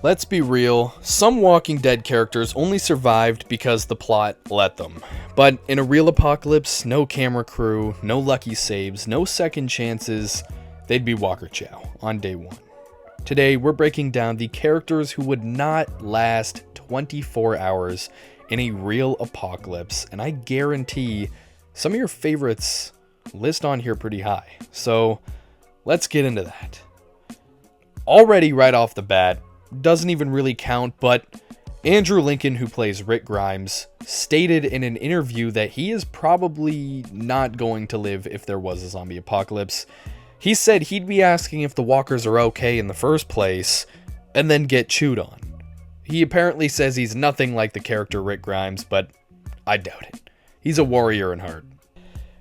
Let's be real, some Walking Dead characters only survived because the plot let them. But in a real apocalypse, no camera crew, no lucky saves, no second chances, they'd be Walker Chow on day one. Today, we're breaking down the characters who would not last 24 hours in a real apocalypse, and I guarantee some of your favorites list on here pretty high. So, let's get into that. Already right off the bat, doesn't even really count, but Andrew Lincoln, who plays Rick Grimes, stated in an interview that he is probably not going to live if there was a zombie apocalypse. He said he'd be asking if the walkers are okay in the first place, and then get chewed on. He apparently says he's nothing like the character Rick Grimes, but I doubt it. He's a warrior in heart.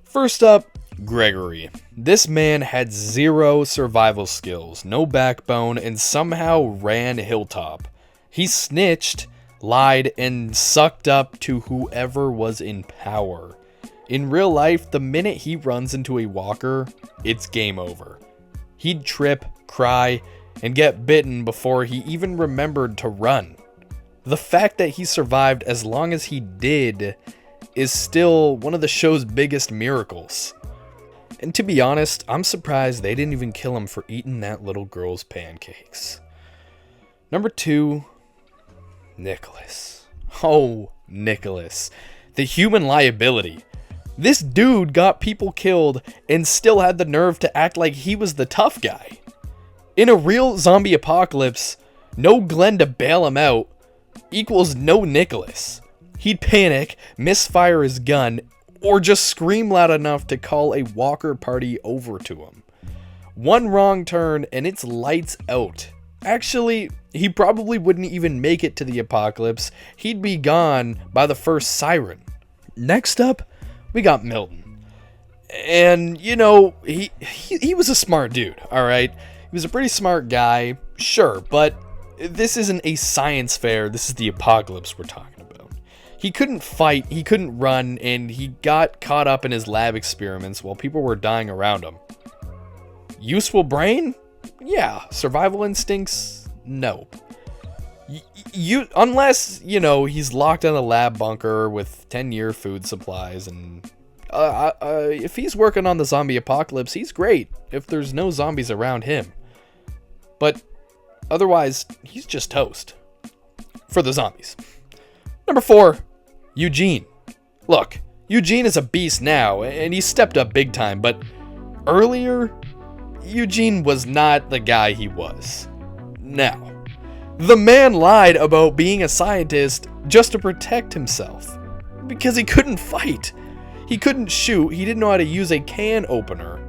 First up, Gregory. This man had zero survival skills, no backbone, and somehow ran Hilltop. He snitched, lied, and sucked up to whoever was in power. In real life, the minute he runs into a walker, it's game over. He'd trip, cry, and get bitten before he even remembered to run. The fact that he survived as long as he did is still one of the show's biggest miracles. And to be honest, I'm surprised they didn't even kill him for eating that little girl's pancakes. Number 2, Nicholas. Oh, Nicholas. The human liability. This dude got people killed and still had the nerve to act like he was the tough guy. In a real zombie apocalypse, no Glenn to bail him out equals no Nicholas. He'd panic, misfire his gun, or just scream loud enough to call a walker party over to him. One wrong turn and it's lights out. Actually, he probably wouldn't even make it to the apocalypse. He'd be gone by the first siren. Next up, we got Milton. And, you know, he was a smart dude, alright? He was a pretty smart guy, sure, but this isn't a science fair. This is the apocalypse we're talking about. He couldn't fight, he couldn't run, and he got caught up in his lab experiments while people were dying around him. Useful brain? Yeah. Survival instincts? Nope. Unless, you know, he's locked in a lab bunker with 10-year food supplies, and if he's working on the zombie apocalypse, he's great if there's no zombies around him. But otherwise, he's just toast for the zombies. Number 4, Eugene. Look, Eugene is a beast now, and he stepped up big time, but earlier, Eugene was not the guy he was. Now, the man lied about being a scientist just to protect himself, because he couldn't fight. He couldn't shoot, he didn't know how to use a can opener.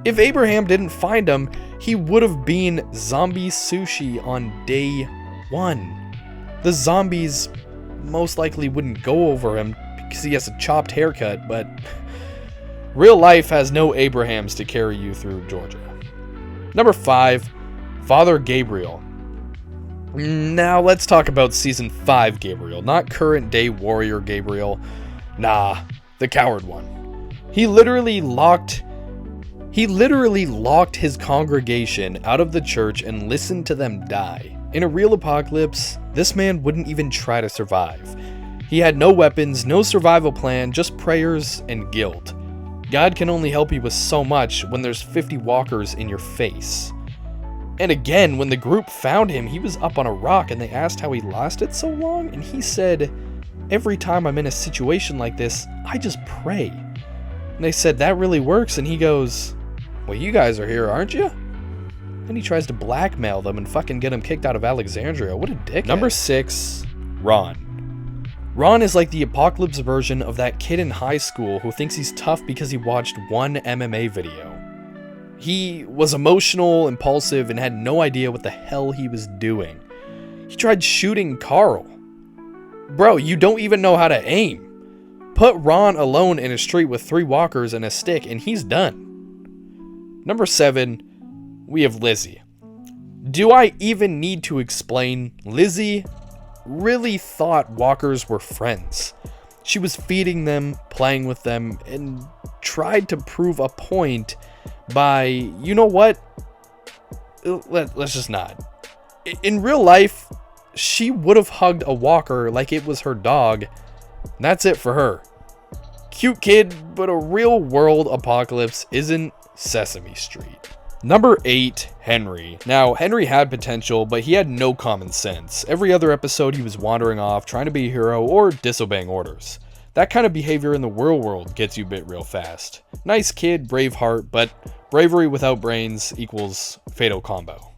If Abraham didn't find him, he would have been zombie sushi on day 1. The zombies most likely wouldn't go over him because he has a chopped haircut, but real life has no Abrahams to carry you through Georgia. Number 5, Father Gabriel. Now let's talk about season 5 Gabriel, not current day warrior Gabriel. Nah, the coward one. He literally locked his congregation out of the church and listened to them die. In a real apocalypse, this man wouldn't even try to survive. He had no weapons, no survival plan, just prayers and guilt. God can only help you with so much when there's 50 walkers in your face. And again, when the group found him, he was up on a rock and they asked how he lasted so long, and he said, "Every time I'm in a situation like this, I just pray." And they said, "That really works," and he goes, "Well, you guys are here, aren't you?" Then he tries to blackmail them and fucking get them kicked out of Alexandria. What a dick. Number 6, Ron. Ron is like the apocalypse version of that kid in high school who thinks he's tough because he watched one MMA video. He was emotional, impulsive, and had no idea what the hell he was doing. He tried shooting Carl. Bro, you don't even know how to aim. Put Ron alone in a street with 3 walkers and a stick and he's done. Number 7, we have Lizzie. Do I even need to explain? Lizzie really thought walkers were friends. She was feeding them, playing with them, and tried to prove a point by, you know what? Let's just not. In real life, she would have hugged a walker like it was her dog. And that's it for her. Cute kid, but a real world apocalypse isn't Sesame Street. Number 8, Henry. Now, Henry had potential, but he had no common sense. Every other episode, he was wandering off, trying to be a hero, or disobeying orders. That kind of behavior in the real world gets you bit real fast. Nice kid, brave heart, but bravery without brains equals fatal combo.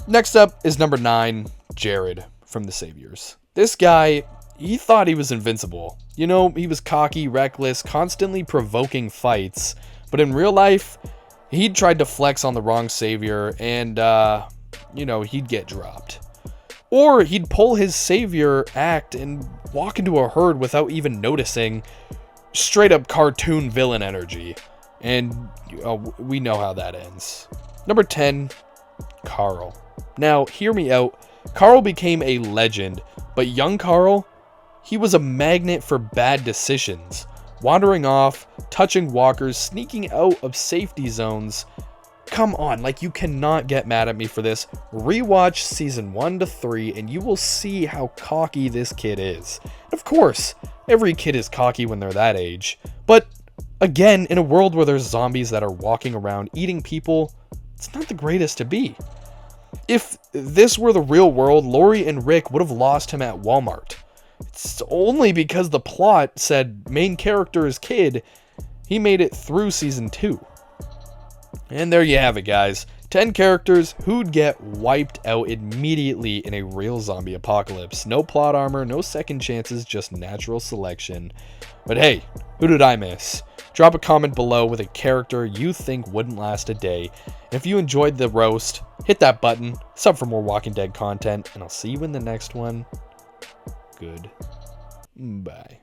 Next up is number 9, Jared from The Saviors. This guy, he thought he was invincible. You know, he was cocky, reckless, constantly provoking fights, but in real life, he'd tried to flex on the wrong savior and, he'd get dropped. Or he'd pull his savior act and walk into a herd without even noticing. Straight up cartoon villain energy. And we know how that ends. Number 10, Carl. Now, hear me out. Carl became a legend, but young Carl, he was a magnet for bad decisions. Wandering off, touching walkers, sneaking out of safety zones. Come on, like, you cannot get mad at me for this. Rewatch season 1 to 3 and you will see how cocky this kid is. Of course, every kid is cocky when they're that age. But again, in a world where there's zombies that are walking around eating people, it's not the greatest to be. If this were the real world, Lori and Rick would have lost him at Walmart. It's only because the plot said main character is kid, he made it through season 2. And there you have it, guys. 10 characters who'd get wiped out immediately in a real zombie apocalypse. No plot armor, no second chances, just natural selection. But hey, who did I miss? Drop a comment below with a character you think wouldn't last a day. And if you enjoyed the roast, hit that button, sub for more Walking Dead content, and I'll see you in the next one. Goodbye.